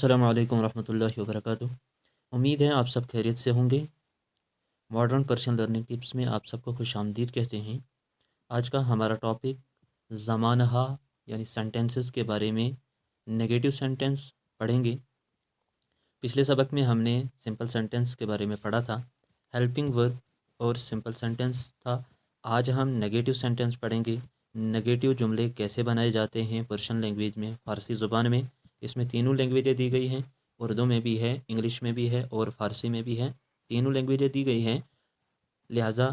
अस्सलामु अलैकुम रहमतुल्लाहि व बरकातुहू। उम्मीद है आप सब खैरियत से होंगे। मॉडर्न पर्शियन लर्निंग टिप्स में आप सबको खुश आमदीद कहते हैं। आज का हमारा टॉपिक ज़मानहा यानी सेंटेंसेस के बारे में नेगेटिव सेंटेंस पढ़ेंगे। पिछले सबक में हमने सिंपल सेंटेंस के बारे में पढ़ा था, हेल्पिंग वर्ब और सिंपल सेंटेंस था। आज हम नेगेटिव सेंटेंस पढ़ेंगे। नेगेटिव जुमले कैसे बनाए जाते हैं पर्शियन लैंग्वेज में, फ़ारसी ज़ुबान में। इसमें तीनों लैंग्वेजें दी गई हैं, उर्दू में भी है, इंग्लिश में भी है और फ़ारसी में भी है। तीनों लैंग्वेजें दी गई हैं, लिहाजा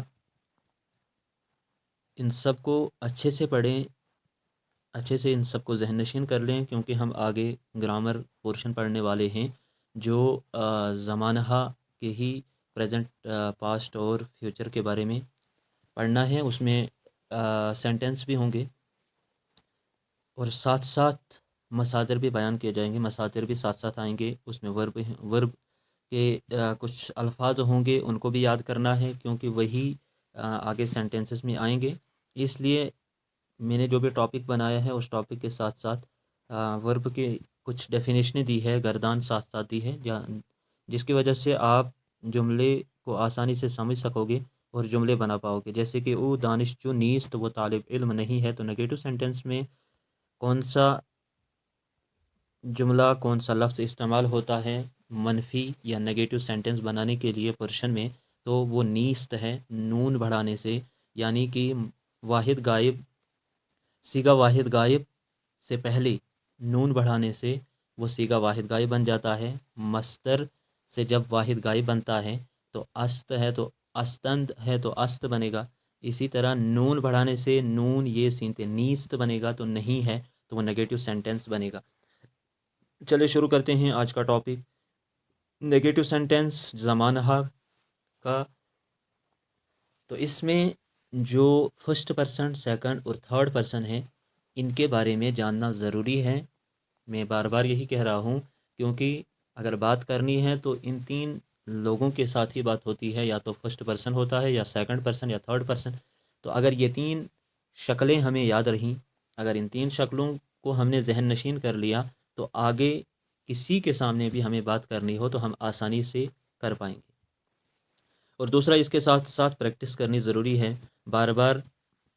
इन सब को अच्छे से पढ़ें, अच्छे से इन सब को ज़हन नशीन कर लें, क्योंकि हम आगे ग्रामर पोर्शन पढ़ने वाले हैं जो ज़मानहा के ही प्रेजेंट, पास्ट और फ्यूचर के बारे में पढ़ना है। उसमें सेंटेंस भी होंगे और साथ साथ मसादर भी बयान किए जाएंगे। मसादर भी साथ साथ आएंगे। उसमें वर्ब के कुछ अल्फाज होंगे, उनको भी याद करना है, क्योंकि वही आगे सेंटेंसेस में आएंगे। इसलिए मैंने जो भी टॉपिक बनाया है उस टॉपिक के साथ साथ वर्ब के कुछ डेफिनेशनें दी है, गर्दान साथ साथ दी है, जिसकी वजह से आप जुमले को आसानी से समझ सकोगे और जुमले बना पाओगे। जैसे कि वो दानिश जो नीस्त वो तालिब इल्म नहीं है, तो नेगेटिव सेंटेंस में कौन सा जुमला, कौन सा लफ्ज़ इस्तेमाल होता है मनफी या नेगेटिव सेंटेंस बनाने के लिए पर्शियन में, तो वो नीस्त है। नून बढ़ाने से, यानी कि वाहिद गायब, सीगा वाहिद गायब से पहले नून बढ़ाने से वो सीगा वाहिद गायब बन जाता है। मस्तर से जब वाहिद गायब बनता है तो अस्त है तो अस्तंद है तो अस्त बनेगा। इसी तरह नून बढ़ाने से नून ये सीनते नीस्त बनेगा, तो नहीं है तो वो नेगेटिव सेंटेंस बनेगा। चलिए शुरू करते हैं आज का टॉपिक, नेगेटिव सेंटेंस ज़मानहा का। तो इसमें जो फर्स्ट पर्सन, सेकंड और थर्ड पर्सन है, इनके बारे में जानना ज़रूरी है। मैं बार बार यही कह रहा हूँ, क्योंकि अगर बात करनी है तो इन तीन लोगों के साथ ही बात होती है, या तो फर्स्ट पर्सन होता है, या सेकंड पर्सन, या थर्ड पर्सन। तो अगर ये तीन शक्लें हमें याद रहीं, अगर इन तीन शक्लों को हमने जहन नशीन कर लिया, तो आगे किसी के सामने भी हमें बात करनी हो तो हम आसानी से कर पाएंगे। और दूसरा, इसके साथ साथ प्रैक्टिस करनी ज़रूरी है। बार बार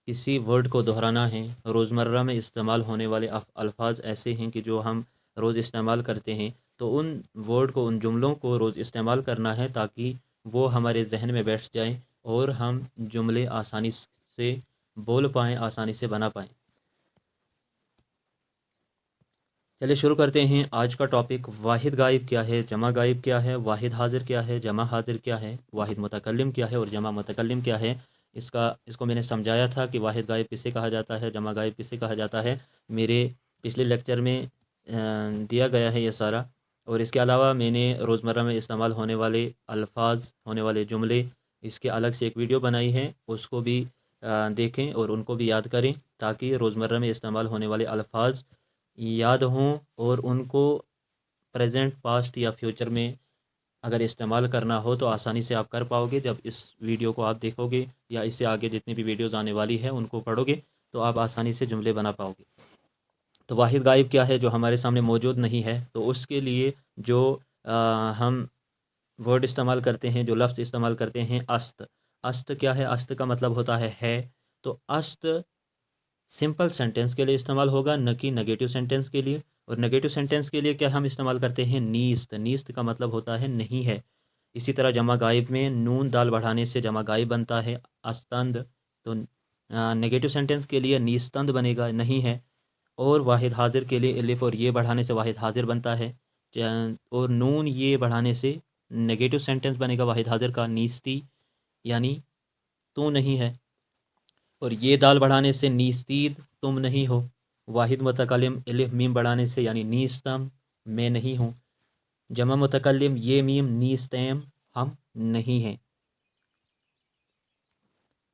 किसी वर्ड को दोहराना है। रोज़मर्रा में इस्तेमाल होने वाले अल्फाज ऐसे हैं कि जो हम रोज़ इस्तेमाल करते हैं, तो उन वर्ड को, उन जुमलों को रोज़ इस्तेमाल करना है, ताकि वो हमारे जहन में बैठ जाएं और हम जुमले आसानी से बोल पाएँ, आसानी से बना पाएँ। चलिए शुरू करते हैं आज का टॉपिक। वाहिद गायब क्या है, जमा गायब क्या है, वाहिद हाजिर क्या है, जमा हाजिर क्या है, वाहिद मुतकल्लिम क्या है और जमा मुतकल्लिम क्या है। इसको मैंने समझाया था कि वाहिद गायब किसे कहा जाता है, जमा गायब किसे कहा जाता है, मेरे पिछले लेक्चर में दिया गया है ये सारा। और इसके अलावा मैंने रोज़मर्रा में इस्तेमाल होने वाले अल्फाज, होने वाले जुमले, इसके अलग से एक वीडियो बनाई है, उसको भी देखें और उनको भी याद करें, ताकि रोज़मर्रा में इस्तेमाल होने वाले अल्फाज याद हों और उनको प्रेजेंट, पास्ट या फ्यूचर में अगर इस्तेमाल करना हो तो आसानी से आप कर पाओगे। जब इस वीडियो को आप देखोगे या इससे आगे जितनी भी वीडियोज़ आने वाली है उनको पढ़ोगे, तो आप आसानी से जुमले बना पाओगे। तो वाहिद गायब क्या है, जो हमारे सामने मौजूद नहीं है, तो उसके लिए जो हम वर्ड इस्तेमाल करते हैं, जो लफ्ज़ इस्तेमाल करते हैं, अस्त। अस्त क्या है? अस्त का मतलब होता है। तो अस्त सिंपल सेंटेंस के लिए इस्तेमाल होगा, न कि नेगेटिव सेंटेंस के लिए। और नेगेटिव सेंटेंस के लिए क्या हम इस्तेमाल करते हैं? नीस्त। नीस्त का मतलब होता है नहीं है। इसी तरह जमा गायब में नून दाल बढ़ाने से जमा गायब बनता है, अस्तंद। तो नेगेटिव सेंटेंस के लिए नीस्तंद बनेगा, नहीं है। और वाहिद हाजिर के लिए एलिफ और ये बढ़ाने से वाहिद हाजिर बनता है, और नून ये बढ़ाने से नेगेटिव सेंटेंस बनेगा वाहिद हाजिर का, नीस्ती, यानी तू नहीं है। और ये दाल बढ़ाने से नीस्तीद, तुम नहीं हो। वाहिद मुतकल्लिम एलिफ मीम बढ़ाने से, यानी नीस्तम, मैं नहीं हूँ। जमा मुतकल्लिम ये मीम नीस्तम, हम नहीं हैं।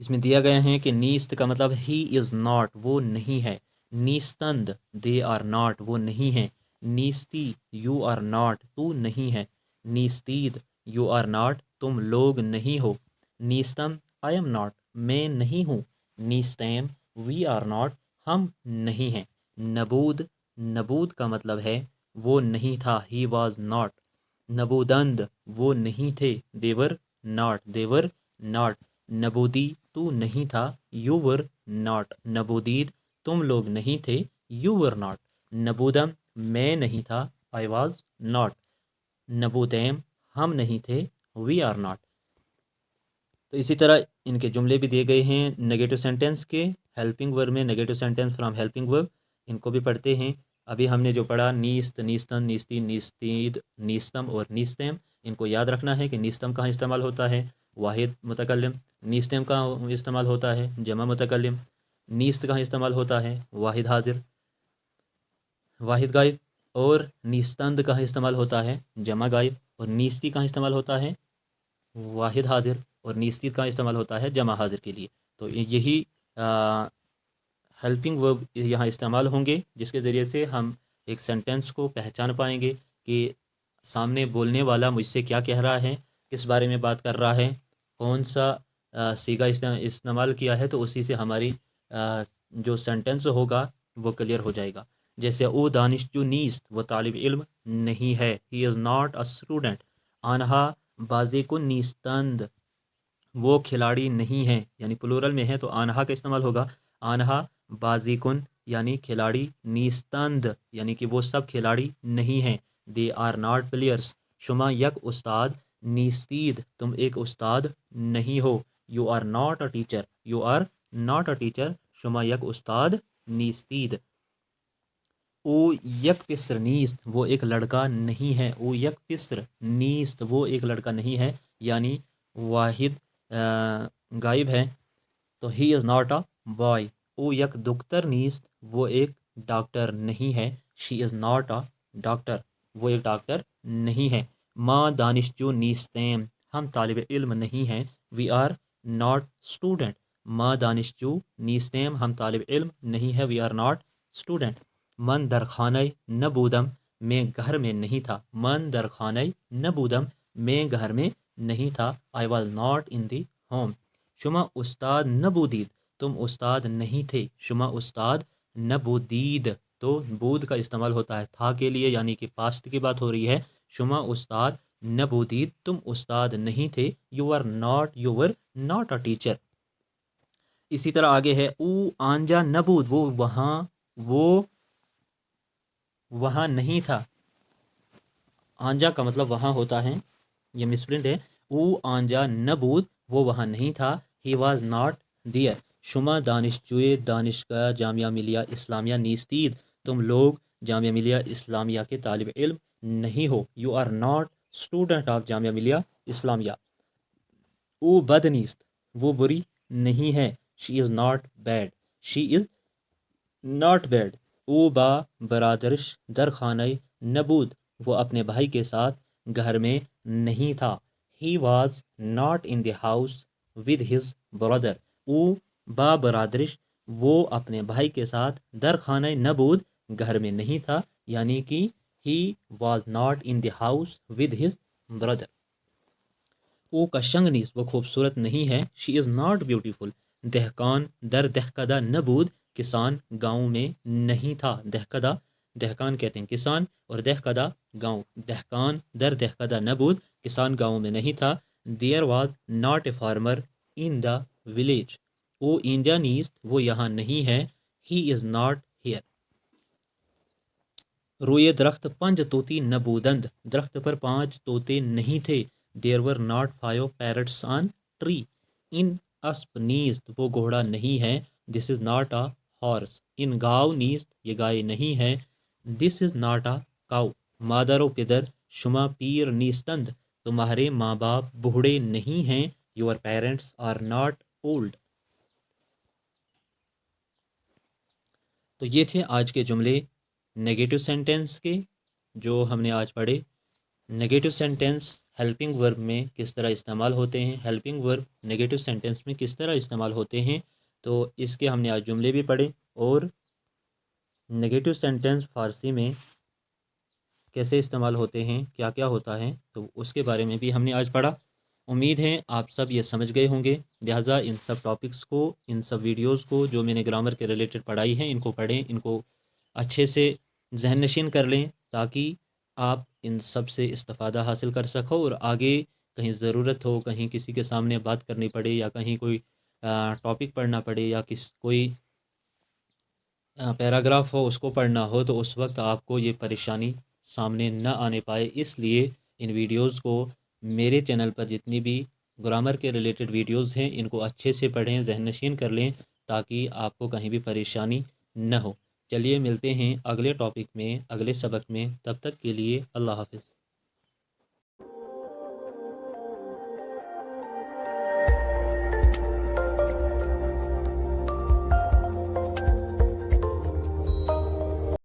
इसमें दिया गया है कि नीस्त का मतलब ही इज़ नॉट, वो नहीं है। नीस्तंद दे आर नॉट, वो नहीं है। नीस्ती यू आर नॉट, तू नहीं है। नीस्तीद यू आर नॉट, तुम लोग नहीं हो। नीस्तम आई एम नॉट, मैं नहीं हूँ। नीस्तम वी आर नॉट, हम नहीं हैं। नबूद, नबूद का मतलब है वो नहीं था, ही वॉज नॉट। नबूदंद वो नहीं थे, देवर नॉट। नबूदी तू नहीं था, यू वर नॉट। नबूदीद तुम लोग नहीं थे, यू वर नॉट। नबूदम मैं नहीं था, आई वॉज नॉट। नबूदैम हम नहीं थे, वी आर नॉट। तो इसी तरह इनके जुमले भी दिए गए हैं नेगेटिव सेंटेंस के, हेल्पिंग वर्ब में negative sentence from helping verb, इनको भी पढ़ते हैं। अभी हमने जो पढ़ा नीस्त, नीस्तन, नीस्ती, नीस्तीद, नीस्तम और नीस्तेम, इनको याद रखना है कि नीस्तम कहाँ इस्तेमाल होता है, वाहिद मुतकल्लिम। नीस्तेम कहाँ इस्तेमाल होता है, जमा मुतकल्लिम। नीस्त कहाँ इस्तेमाल होता है, वाहिद हाजिर, वाहिद गायब। और नीस्तंद कहाँ इस्तेमाल होता है, जमा गायब। और नीस्ती कहाँ इस्तेमाल होता है, वाहिद हाजिर। और नीस्तीत का इस्तेमाल होता है जमा हाजिर के लिए। तो यही हेल्पिंग वर्ब यहाँ इस्तेमाल होंगे, जिसके ज़रिए से हम एक सेंटेंस को पहचान पाएंगे कि सामने बोलने वाला मुझसे क्या कह रहा है, किस बारे में बात कर रहा है, कौन सा सीगा इस्तेमाल किया है, तो उसी से हमारी जो सेंटेंस होगा वो क्लियर हो जाएगा। जैसे ओ दानिश जो नीस्त वो तालिब इल्म नहीं है, he is not a student. आनहा बाजी को नीस्तंद वो खिलाड़ी नहीं है, यानी प्लूरल में है तो आनहा का इस्तेमाल होगा, आनहा बाजीकुन यानी खिलाड़ी, नीस्तंद यानी कि वो सब खिलाड़ी नहीं हैं, दे आर नॉट प्लेयर्स। शुमा यक उस्ताद, नीस्तीद तुम एक उस्ताद नहीं हो, you are not a teacher, you are not a teacher. शुमा यक उस्ताद नीस्तीद। ओ यक पिस्र नीस्त वो एक लड़का नहीं है, ओ यक पिस्र नीस्त वो एक लड़का नहीं है, यानी वाहिद गायब है, तो he is not a boy. ओ यक दुख्तर नीस्त वो एक डॉक्टर नहीं है, she is not a doctor वो एक डॉक्टर नहीं है। माँ दानिशजो नीस्तेम हम तालिब इल्म नहीं हैं, वी आर नॉट स्टूडेंट। माँ दानिशजो नीस्तेम हम तालिब इल्म नहीं है, वी आर नॉट स्टूडेंट। मन दरखाने नबूदम मैं घर में नहीं था, मन दरखाने नबूदम मैं घर में नहीं था, I was not in the home. शुमा उस्ताद नबूदीद तुम उस्ताद नहीं थे, शुमा उस्ताद नबूदीद तो बूद का इस्तेमाल होता है था के लिए, यानी कि पास्ट की बात हो रही है। शुमा उस्ताद नबूदीद तुम उस्ताद नहीं थे, you were not a teacher. इसी तरह आगे है ऊ आंजा नबूद वो वहाँ नहीं था। आंजा का मतलब वहाँ होता है, ये मिसप्रिंट है। ऊ आंजा नबूद वो वहाँ नहीं था, ही वॉज नॉट दियर। शुमा दानिशजुए दानिशगा जामिया मिलिया इस्लामिया नीस्तीद तुम लोग जामिया मिलिया इस्लामिया के तालिब इल्म नहीं हो, you are not student of Jamia Millia Islamia. ओ बदनीस्त वो बुरी नहीं है, she is not bad, she is not bad. ओ बा बरादरिश दर खाना नबूद वो अपने भाई के साथ घर में नहीं था, he was not in the house with his brother. ओ बा बरादरिश वो अपने भाई के साथ दर खाना नबूद घर में नहीं था, यानी कि he was not in the house with his brother. ओ कशंगनीस वो खूबसूरत नहीं है, शी इज़ नॉट ब्यूटीफुल। दहकान दर दहकदा नबूद किसान गाँव में नहीं था, दहकदा दहकान कहते हैं किसान, और दहकदा गाँव। दहकान दर दहकदा नबूद किसान गाँव में नहीं था। There was not a farmer in the village. ओ इंजा नीस वो यहाँ नहीं है, ही इज़ नॉट हेयर। रोए दरख्त पंज तोती नबूदंद दरख्त पर पांच तोते नहीं थे। There were not five parrots on tree. इन अस्प नीस्त वो घोड़ा नहीं है, this is not a horse. इन गाँव नीस्त ये गाय नहीं है, this is not a cow. मादर पिदर शुमा पीर नीस्तंद तुम्हारे माँ बाप बूढ़े नहीं हैं, your parents are not old. तो ये थे आज के जुमले नेगेटिव सेंटेंस के जो हमने आज पढ़े। नेगेटिव सेंटेंस हेल्पिंग वर्ब में किस तरह इस्तेमाल होते हैं, हेल्पिंग वर्ब नेगेटिव सेंटेंस में किस तरह इस्तेमाल होते हैं, तो इसके हमने आज जुमले भी पढ़े। और नेगेटिव सेंटेंस फ़ारसी में कैसे इस्तेमाल होते हैं, क्या क्या होता है, तो उसके बारे में भी हमने आज पढ़ा। उम्मीद है आप सब ये समझ गए होंगे। लिहाजा इन सब टॉपिक्स को, इन सब वीडियोस को जो मैंने ग्रामर के रिलेटेड पढ़ाई है, इनको पढ़ें, इनको अच्छे से जहन नशीन कर लें, تاکہ آپ ان سب سے استفادہ حاصل کر سکو اور آگے کہیں ضرورت ہو، کہیں کسی کے سامنے بات کرنی پڑے یا کہیں کوئی ٹاپک پڑھنا پڑے یا کوئی پیراگراف ہو اس کو پڑھنا ہو، تو اس وقت آپ کو یہ پریشانی سامنے نہ آنے پائے۔ اس لیے ان ویڈیوز کو میرے چینل پر جتنی بھی گرامر کے ریلیٹڈ ویڈیوز ہیں ان کو اچھے سے پڑھیں، ذہن نشین کر لیں تاکہ آپ کو کہیں بھی پریشانی نہ ہو۔ چلیے ملتے ہیں اگلے ٹاپک میں، اگلے سبق میں، تب تک کے لیے اللہ حافظ۔